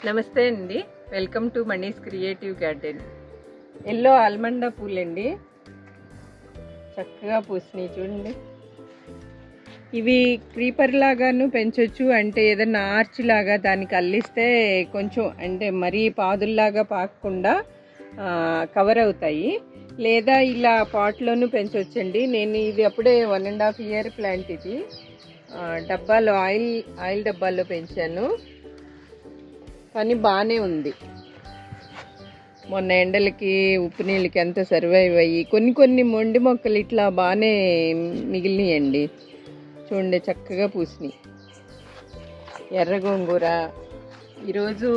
నమస్తే అండి, welcome to Mani's Creative Garden. Yellow allamanda పూలండి, చక్కగా పూసినాయి చూడండి. ఇవి క్రీపర్ లాగాను పెంచవచ్చు, అంటే ఏదన్నా ఆర్చ్ లాగా దానికి అల్లిస్తే కొంచెం అంటే మరీ పాదుల్లాగా పాకకుండా కవర్ అవుతాయి. లేదా ఇలా పాట్లోనూ పెంచవచ్చండి. నేను ఇది అప్పుడే 1.5 ఇయర్ ప్లాంట్. ఇది డబ్బాలో ఆయిల్ డబ్బాల్లో పెంచాను, కానీ బాగానే ఉంది. మొన్న ఎండలకి ఉప్పు నీళ్ళకి అంతా సర్వైవ్ అయ్యి కొన్ని మొండి మొక్కలు ఇట్లా బాగానే మిగిలినాయండి. చూడండి చక్కగా పూసినాయి. ఎర్ర గోంగూర ఈరోజు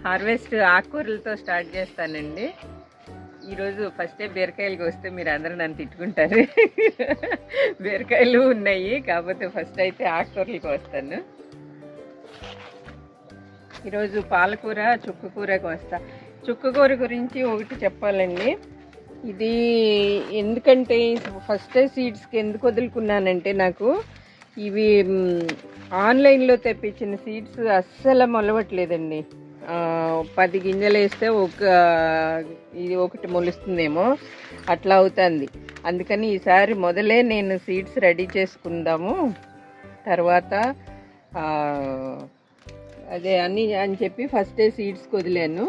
హార్వెస్ట్ ఆకుకూరలతో స్టార్ట్ చేస్తానండి. ఈరోజు ఫస్టే బీరకాయలకి వస్తే మీరు అందరూ నన్ను తిట్టుకుంటారు. బీరకాయలు ఉన్నాయి, కాకపోతే ఫస్ట్ అయితే ఆకుకూరలకు వస్తాను. ఈరోజు పాలకూర చుక్కకూరకు వస్తా. చుక్కకూర గురించి ఒకటి చెప్పాలండి. ఇది ఎందుకంటే ఫస్ట్ సీడ్స్కి ఎందుకు వదులుకున్నానంటే, నాకు ఇవి ఆన్లైన్లో తెప్పించిన సీడ్స్ అస్సలు మొలవట్లేదండి. 10 గింజలు వేస్తే ఒకటి మొలుస్తుందేమో అట్లా అవుతుంది. అందుకని ఈసారి మొదలే నేను సీడ్స్ రెడీ చేసుకుందాము, తర్వాత అదే అని చెప్పి ఫస్టే సీడ్స్కి వదిలాను.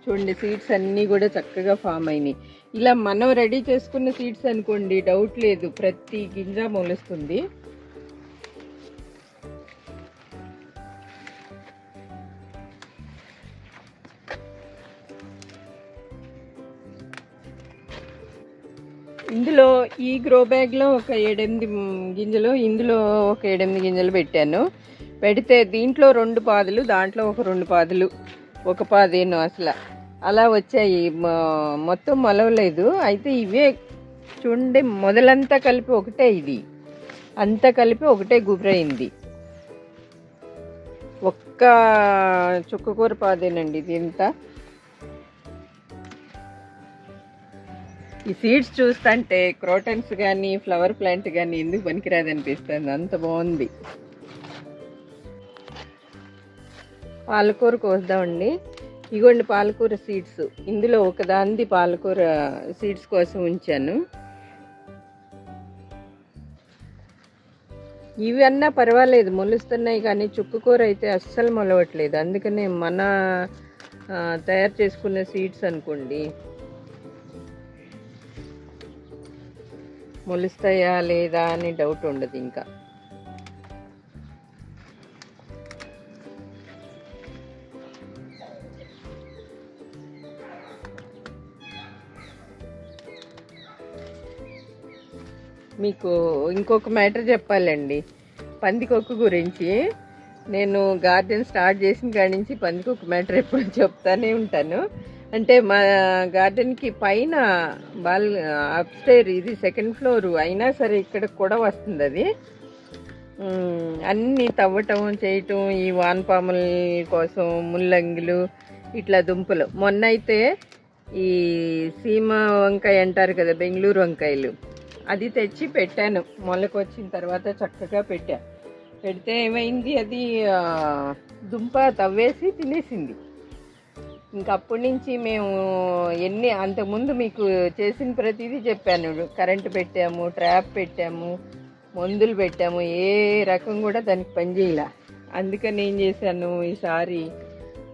చూడండి సీడ్స్ అన్నీ కూడా చక్కగా ఫామ్ అయినాయి. ఇలా మనం రెడీ చేసుకున్న సీడ్స్ అనుకోండి, డౌట్ లేదు, ప్రతి గింజ మొలుస్తుంది. ఇందులో ఈ గ్రో బ్యాగ్లో ఒక 7-8 గింజలు, ఇందులో ఒక 7-8 గింజలు పెట్టాను. పెడితే దీంట్లో 2 పాదులు, దాంట్లో ఒక 2 పాదులు, ఒక పాదేను అసలు అలా వచ్చాయి. మొత్తం మొలవలేదు. అయితే ఇవే చూడండి, మొదలంతా కలిపి ఒకటే, ఇది అంతా కలిపి ఒకటే గుబరైంది. ఒక్క చుక్కకూర పాదేనండి ఇది ఇంత. ఈ సీడ్స్ చూస్తుంటే క్రోటన్స్ కానీ ఫ్లవర్ ప్లాంట్ కానీ ఎందుకు పనికిరాదనిపిస్తుంది, అంత బాగుంది. పాలకూర కోద్దామండి. ఇగోండి పాలకూర సీడ్స్, ఇందులో ఒకదానిది పాలకూర సీడ్స్ కోసం ఉంచాను. ఇవి అన్నా పర్వాలేదు, మొలుస్తున్నాయి, కానీ చుక్కకూర అయితే అస్సలు మొలవట్లేదు. అందుకనే మన తయారు చేసుకున్న సీడ్స్ అనుకోండి మొలుస్తాయా లేదా అని డౌట్ ఉండదు. ఇంకా మీకు ఇంకొక మ్యాటర్ చెప్పాలండి, పందికొక్కు గురించి. నేను గార్డెన్ స్టార్ట్ చేసిన కాడి నుంచి పందికొక్కు మ్యాటర్ ఎప్పుడు చెప్తానే ఉంటాను. అంటే మా గార్డెన్కి పైన అప్స్టైర్, ఇది 2nd ఫ్లోర్ అయినా సరే ఇక్కడ కూడా వస్తుంది. అది అన్నీ తవ్వటం చేయటం, ఈ వానపాముల కోసం ముల్లంగిలు, ఇట్లా దుంపలు. మొన్న అయితే ఈ సీమ వంకాయ అంటారు కదా, బెంగళూరు వంకాయలు, అది తెచ్చి పెట్టాను. మొలకు వచ్చిన తర్వాత చక్కగా పెడితే ఏమైంది, అది దుంప తవ్వేసి తినేసింది. ఇంకప్పటి నుంచి మేము అంతకుముందు మీకు చేసిన ప్రతిదీ చెప్పాను. కరెంటు పెట్టాము, ట్రాప్ పెట్టాము, మందులు పెట్టాము, ఏ రకం కూడా దానికి పనిచేయలే. అందుకని ఏం చేశాను, ఈసారి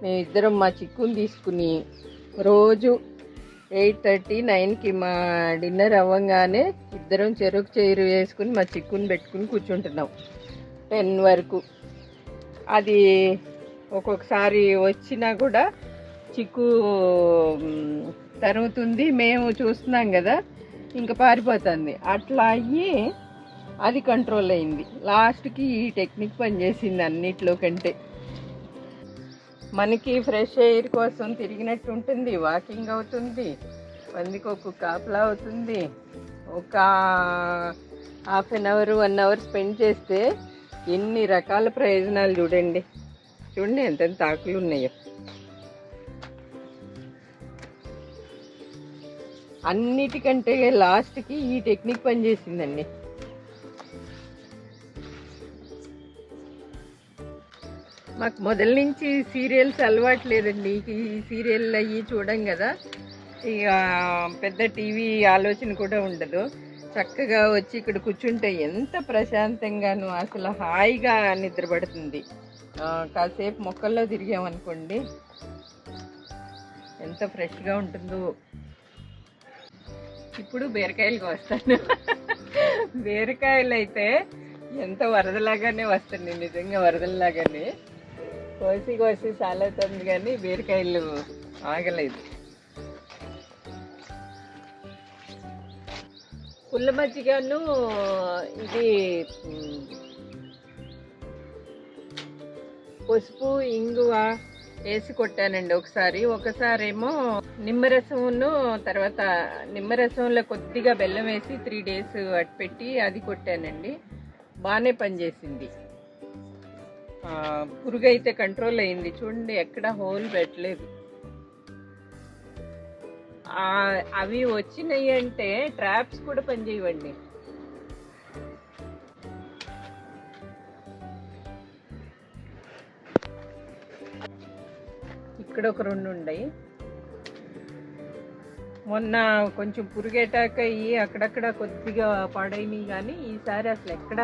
మేమిద్దరం మా చిక్కుని తీసుకుని రోజు 8:30-9కి మా డిన్నర్ అవ్వగానే ఇద్దరం చెరుకు చైరు వేసుకుని మా చిక్కుని పెట్టుకుని కూర్చుంటున్నాం 10 వరకు. అది ఒక్కొక్కసారి వచ్చినా కూడా చిక్కు తరుగుతుంది, మేము చూస్తున్నాం కదా, ఇంకా పారిపోతుంది. అట్లా అయ్యి అది కంట్రోల్ అయింది. లాస్ట్కి ఈ టెక్నిక్ పనిచేసింది అన్నిట్లో కంటే. మనకి ఫ్రెష్ ఎయిర్ కోసం తిరిగినట్టు ఉంటుంది, వాకింగ్ అవుతుంది, పందికొక్కు కాపలా అవుతుంది. ఒక ½ అన్ అవర్ 1 అవర్ స్పెండ్ చేస్తే ఎన్ని రకాల ప్రయోజనాలు చూడండి. ఎంత ఆకులు ఉన్నాయో. అన్నిటికంటే లాస్ట్కి ఈ టెక్నిక్ పనిచేసిందండి. మాకు మొదల నుంచి సీరియల్స్ అలవాటు లేదండి. ఈ సీరియల్ అయ్యి చూడం కదా, ఇక పెద్ద టీవీ ఆలోచన కూడా ఉండదు. చక్కగా వచ్చి ఇక్కడ కూర్చుంటే ఎంత ప్రశాంతంగాను అసలు హాయిగా నిద్రపడుతుంది. కాసేపు మొక్కల్లో తిరిగామనుకోండి ఎంత ఫ్రెష్గా ఉంటుందో. ఇప్పుడు బీరకాయలకు వస్తాను. బీరకాయలు అయితే ఎంత వరదలాగానే వస్తుంది, నిజంగా వరదలాగానే. కోసి కోసి చాలా అవుతుంది కానీ బీరకాయలు ఆగలేదు. పుల్ల మజ్జిగను ఇది పసుపు ఇంగువ వేసి కొట్టానండి ఒకసారి ఏమో నిమ్మరసమును, తర్వాత నిమ్మరసంలో కొద్దిగా బెల్లం వేసి 3 days అట్పెట్టి అది కొట్టానండి. బాగానే పనిచేసింది. పురుగు అయితే కంట్రోల్ అయింది. చూడండి ఎక్కడ హోల్ పెట్టలేదు. అవి వచ్చినాయి అంటే ట్రాప్స్ కూడా పనిచేయవండి. ఇక్కడ ఒక 2 ఉన్నాయి. మొన్న కొంచెం పురుగేటాక అయ్యి అక్కడక్కడ కొద్దిగా పాడైనవి, కానీ ఈసారి అసలు ఎక్కడ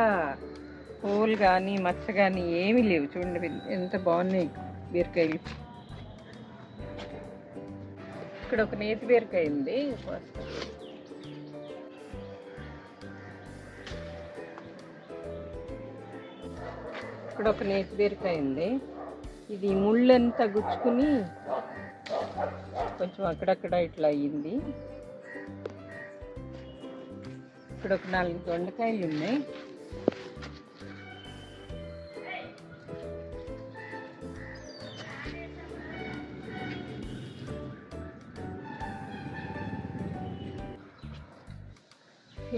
హోల్ కానీ మచ్చ కానీ ఏమీ లేవు. చూడండి ఎంత బాగున్నాయి బీరకాయలు. ఇక్కడ ఒక నేతి బీరకాయ ఉంది. ఇక్కడ ఒక నేతి బీరకాయ ఉంది. ఇది ముళ్ళంతా గుచ్చుకుని కొంచెం అక్కడక్కడ ఇట్లా అయ్యింది. ఇక్కడ ఒక 4 దొండకాయలు ఉన్నాయి.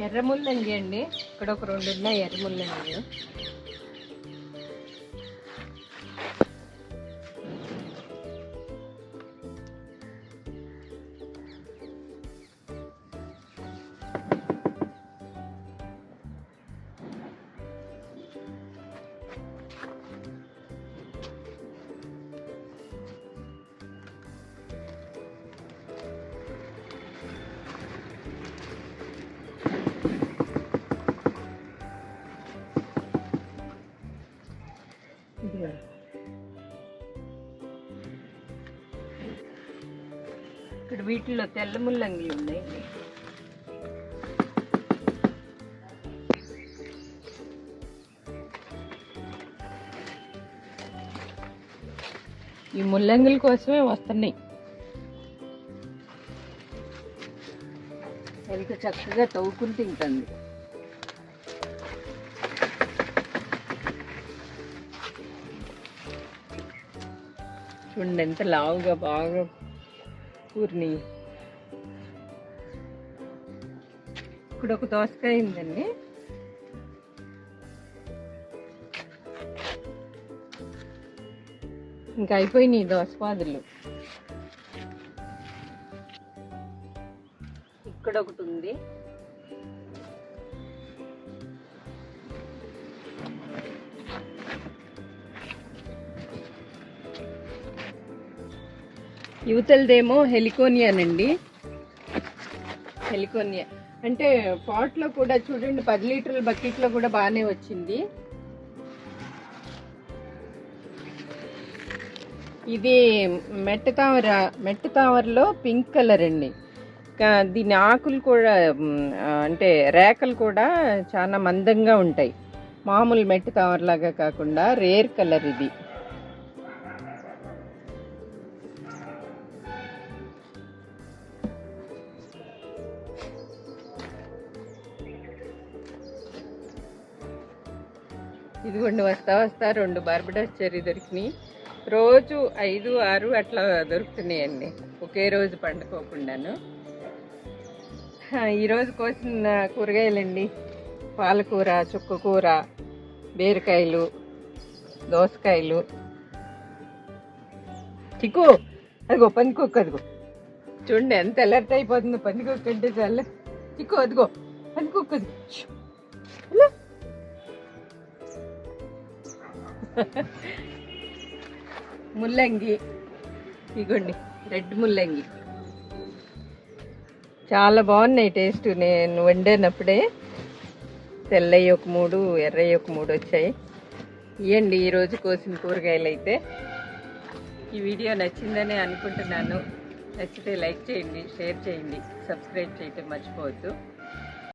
ఎర్ర ముల్లంగి అండి, ఇక్కడ ఒక 2 ఉన్నాయి ఎర్ర ముల్లంగిలు. ఇక్కడ వీటిలో తెల్ల ముల్లంగిలు ఉన్నాయి. ఈ ముల్లంగిల కోసమే వస్తున్నాయి. ఎంత చక్కగా తవ్వుకుని తింటుంది. చూడండి ఎంత లావుగా బాగా కూర్ని. ఇక్కడ ఒక దోసకాయ ఉందండి. ఇంకా అయిపోయినాయి దోసపాదులు. ఇక్కడ ఒకటి ఉంది. యువతలదేమో హెలికోనియానండి. హెలికోనియా అంటే పాట్లో కూడా చూడండి 10 లీటర్ల బకెట్లో కూడా బాగానే వచ్చింది. ఇది మెట్టతావరలో పింక్ కలర్ అండి. దీని ఆకులు కూడా అంటే రేకలు కూడా చాలా మందంగా ఉంటాయి. మామూలు మెట్టతావరలాగా కాకుండా రేర్ కలర్ ఇది. ఇదిగోండి వస్తా 2 బార్బడాస్ చెర్రీ దొరికినాయి. రోజు 5, 6 అట్లా దొరుకుతున్నాయండి, ఒకే రోజు పండుకోకుండాను. ఈరోజు కోసిన కూరగాయలండి: పాలకూర, చుక్కకూర, బీరకాయలు, దోసకాయలు. చిక్కు అదిగో పందికొక్క, అదిగో చూడండి ఎంత అలర్ట్ అయిపోతుందో. పందికొక్క అంటే చాలా. చిక్కు అదిగో పందికొక్క, అదిగో ముల్లంగి, ఇగోండి రెడ్ ముల్లంగి చాలా బాగున్నాయి టేస్ట్. నేను వండినప్పుడే తెల్లయ్య ఒక 3, ఎర్రయ్య ఒక 3 వచ్చాయి. ఇవ్వండి ఈరోజు కోసిన కూరగాయలు అయితే. ఈ వీడియో నచ్చిందని అనుకుంటున్నాను. నచ్చితే లైక్ చేయండి, షేర్ చేయండి, సబ్స్క్రైబ్ చేయటం మర్చిపోవద్దు.